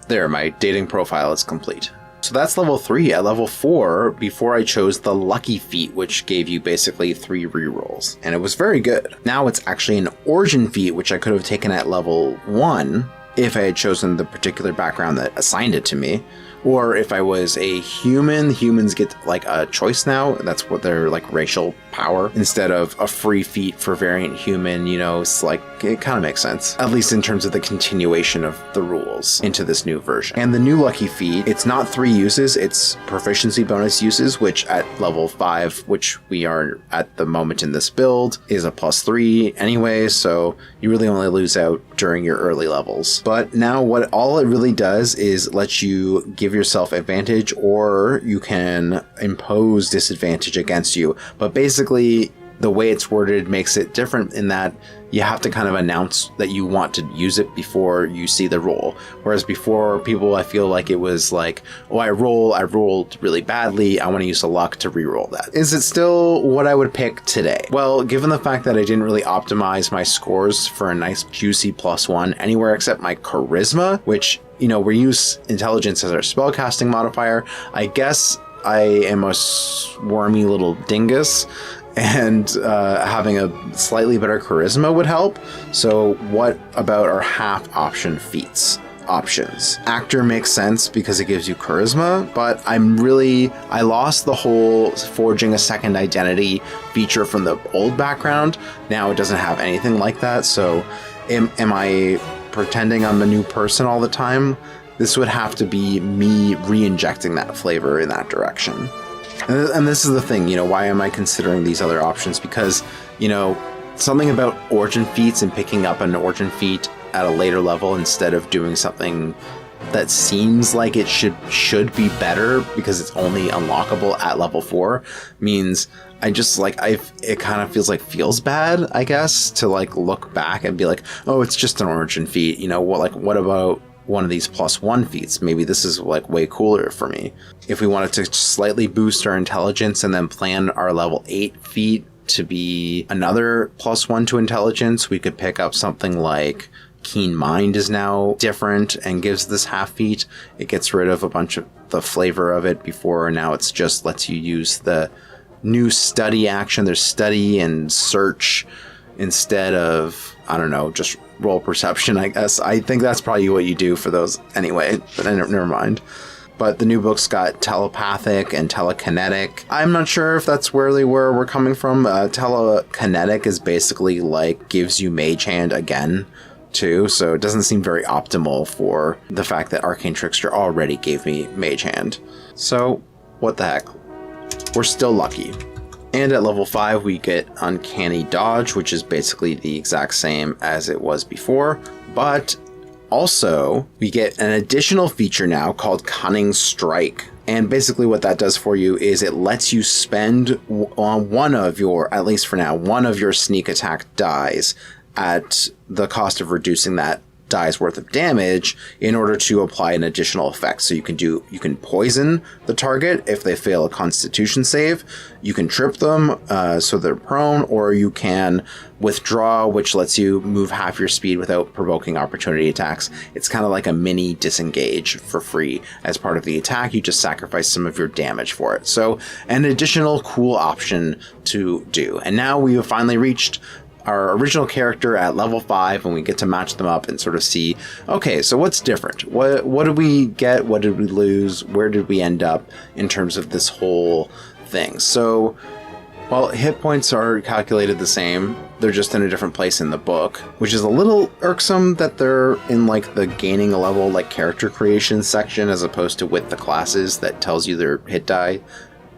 There, my dating profile is complete. So that's level 3. At level 4, before I chose the lucky feat, which gave you basically 3 rerolls. And it was very good. Now it's actually an origin feat, which I could have taken at level 1 if I had chosen the particular background that assigned it to me. Or if I was a human, humans get like a choice now. That's what their like racial power instead of a free feat for variant human. You know, it's like it kind of makes sense, at least in terms of the continuation of the rules into this new version. And the new lucky feat, it's not 3 uses, it's proficiency bonus uses, which at level 5, which we are at the moment in this build, is a +3 anyway. So you really only lose out during your early levels. But now what all it really does is let you give yourself advantage, or you can impose disadvantage against you. But basically the way it's worded makes it different in that you have to kind of announce that you want to use it before you see the roll. Whereas before, people, I feel like it was like, oh, I rolled really badly, I want to use the luck to reroll that. Is it still what I would pick today? Well, given the fact that I didn't really optimize my scores for a nice juicy +1 anywhere except my charisma, which, you know, we use intelligence as our spellcasting modifier, I guess I am a swarmy little dingus, and having a slightly better charisma would help. So what about our half option feats options? Actor makes sense because it gives you charisma, but I lost the whole forging a second identity feature from the old background. Now it doesn't have anything like that. So am I pretending I'm a new person all the time? This would have to be me re-injecting that flavor in that direction. And this is the thing, you know, why am I considering these other options? Because, you know, something about origin feats and picking up an origin feat at a later level instead of doing something that seems like it should be better because it's only unlockable at level 4 means I just like, it kind of feels bad, I guess, to like look back and be like, oh, it's just an origin feat. You know, what about one of these +1 feats? Maybe this is like way cooler for me. If we wanted to slightly boost our intelligence and then plan our level 8 feat to be another +1 to intelligence, we could pick up something like Keen Mind is now different and gives this half feat. It gets rid of a bunch of the flavor of it before, and now it's just lets you use the new study action. There's study and search instead of, I don't know, just roll perception, I guess. I think that's probably what you do for those anyway, but never mind. But the new book's got telepathic and telekinetic. I'm not sure if that's really where we're coming from. Telekinetic is basically like gives you Mage Hand again, too, so it doesn't seem very optimal for the fact that Arcane Trickster already gave me Mage Hand. So, what the heck? We're still lucky. And at level 5, we get Uncanny Dodge, which is basically the exact same as it was before, but also we get an additional feature now called Cunning Strike. And basically what that does for you is it lets you spend on one of your, at least for now, one of your sneak attack dies at the cost of reducing that die's worth of damage in order to apply an additional effect. So you can poison the target if they fail a constitution save, you can trip them so they're prone, or you can withdraw, which lets you move half your speed without provoking opportunity attacks. It's kind of like a mini disengage for free. As part of the attack, you just sacrifice some of your damage for it. So an additional cool option to do. And now we have finally reached our original character at level 5, and we get to match them up and sort of see, okay, so what's different? What did we get? What did we lose? Where did we end up in terms of this whole thing? So, while hit points are calculated the same, they're just in a different place in the book, which is a little irksome that they're in like the gaining a level like character creation section as opposed to with the classes that tells you their hit die,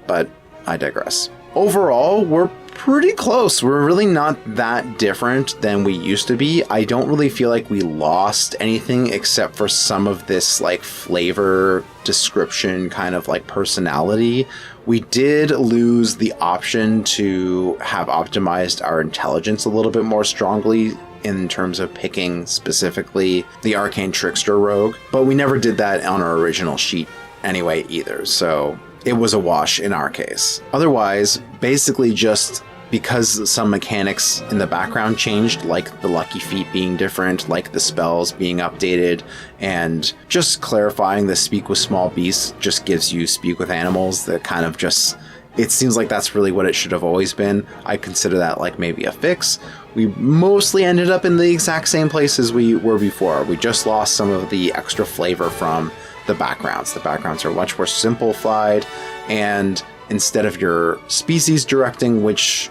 but I digress. Overall, we're pretty close. We're really not that different than we used to be. I don't really feel like we lost anything except for some of this like flavor description kind of like personality. We did lose the option to have optimized our intelligence a little bit more strongly in terms of picking specifically the Arcane Trickster Rogue, but we never did that on our original sheet anyway either, so it was a wash in our case. Otherwise, basically just because some mechanics in the background changed, like the lucky feat being different, like the spells being updated, and just clarifying the speak with small beasts just gives you speak with animals that kind of just... It seems like that's really what it should have always been. I consider that like maybe a fix. We mostly ended up in the exact same place as we were before. We just lost some of the extra flavor from the backgrounds. The backgrounds are much more simplified, and instead of your species directing which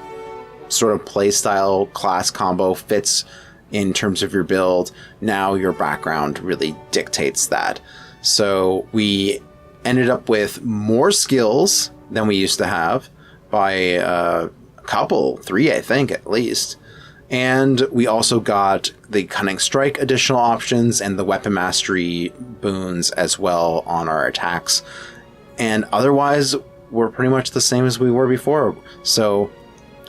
sort of playstyle class combo fits in terms of your build, now your background really dictates that. So we ended up with more skills than we used to have by a couple, 3 I think at least. And we also got the Cunning Strike additional options and the Weapon Mastery boons as well on our attacks. And otherwise, we're pretty much the same as we were before. So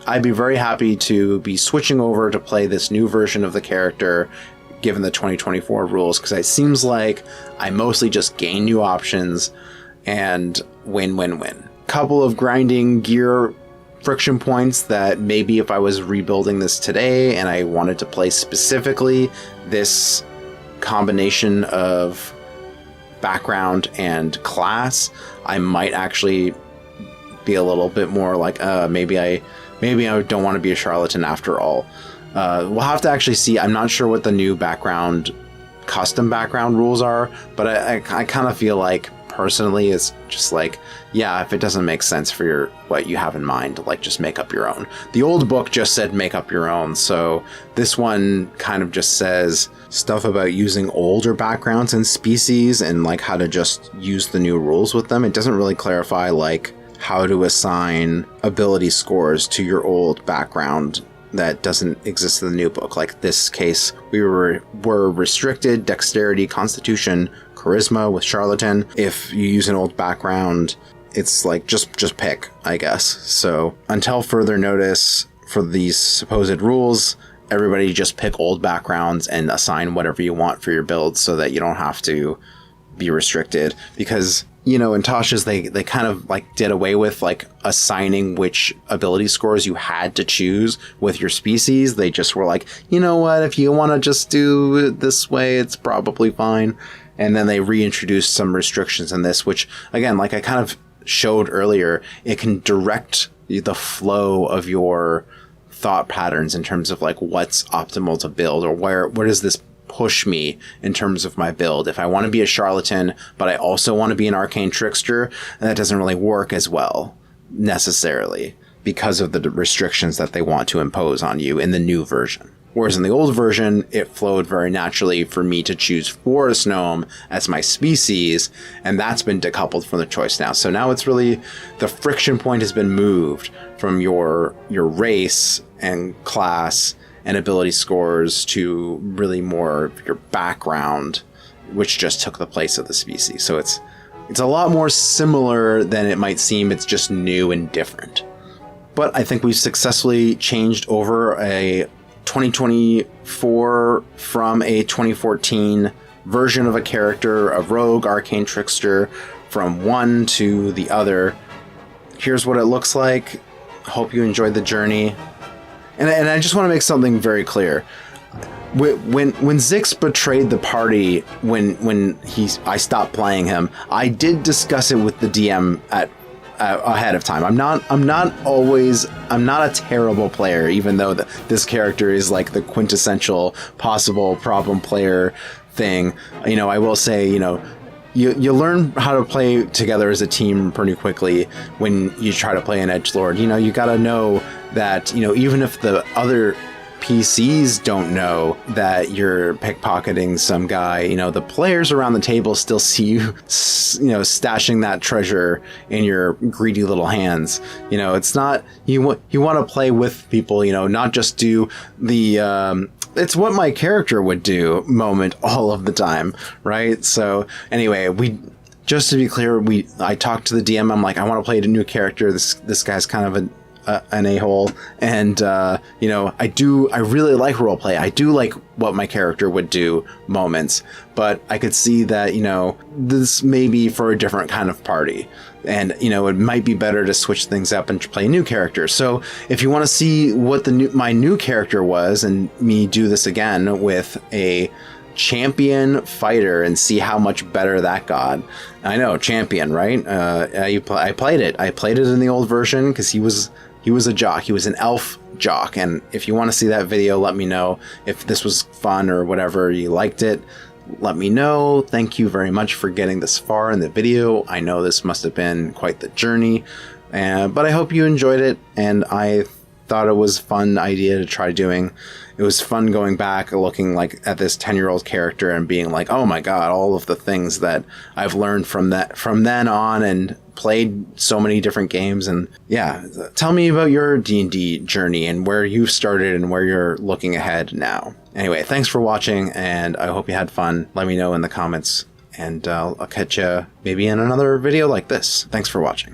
I'd be very happy to be switching over to play this new version of the character given the 2024 rules, because it seems like I mostly just gain new options and win. Couple of grinding gear friction points that maybe if I was rebuilding this today and I wanted to play specifically this combination of background and class, I might actually be a little bit more like maybe I don't want to be a charlatan after all. We'll have to actually see. I'm not sure what the new custom background rules are, but I kind of feel like personally it's just like, yeah, if it doesn't make sense for what you have in mind, like just make up your own. The old book just said make up your own, so this one kind of just says stuff about using older backgrounds and species and like how to just use the new rules with them. It doesn't really clarify like how to assign ability scores to your old background that doesn't exist in the new book. Like this case, we were restricted dexterity, constitution, charisma with charlatan. If you use an old background, it's like just pick, I guess. So until further notice for these supposed rules, everybody just pick old backgrounds and assign whatever you want for your build so that you don't have to be restricted. Because, you know, in Tasha's, they kind of like did away with like assigning which ability scores you had to choose with your species. They just were like, you know what, if you want to just do it this way, it's probably fine. And then they reintroduced some restrictions in this, which again, like I kind of showed earlier, it can direct the flow of your thought patterns in terms of like what's optimal to build, or where does this push me in terms of my build. If I want to be a charlatan, but I also want to be an arcane trickster, that doesn't really work as well necessarily because of the restrictions that they want to impose on you in the new version. Whereas in the old version, it flowed very naturally for me to choose Forest Gnome as my species, and that's been decoupled from the choice now. So now it's really, the friction point has been moved from your race and class and ability scores to really more your background, which just took the place of the species. So it's a lot more similar than it might seem. It's just new and different. But I think we've successfully changed over a 2024 from a 2014 version of a character, a rogue, arcane trickster, from one to the other. Here's what it looks like. Hope you enjoyed the journey. And I just want to make something very clear. When Zix betrayed the party, when I stopped playing him, I did discuss it with the DM ahead of time. I'm not a terrible player, even though this character is like the quintessential possible problem player thing. You know, I will say, you know, you learn how to play together as a team pretty quickly when you try to play an edgelord. You know, you got to know that, you know, even if the other PCs don't know that you're pickpocketing some guy, you know, the players around the table still see you, you know, stashing that treasure in your greedy little hands. You know, it's not, you want to play with people, you know, not just do the, it's what my character would do moment all of the time, right? So anyway, just to be clear, I talked to the DM. I'm like, I want to play a new character. This guy's kind of an a-hole, and you know, I really like roleplay. I do like what my character would do moments, but I could see that, you know, this may be for a different kind of party, and you know, it might be better to switch things up and play new characters. So if you want to see what my new character was and me do this again with a champion fighter and see how much better that got. I know, champion, right? I played it. I played it in the old version because he was a jock. He was an elf jock. And if you want to see that video, let me know. If this was fun or whatever, you liked it, let me know. Thank you very much for getting this far in the video. I know this must have been quite the journey, but I hope you enjoyed it, and I thought it was a fun idea to try doing. It was fun going back, looking like at this 10-year-old character and being like, oh my god, all of the things that I've learned from then on, and played so many different games. And yeah, tell me about your D&D journey and where you started and where you're looking ahead now. Anyway, thanks for watching, and I hope you had fun. Let me know in the comments, and I'll catch you maybe in another video like this. Thanks for watching.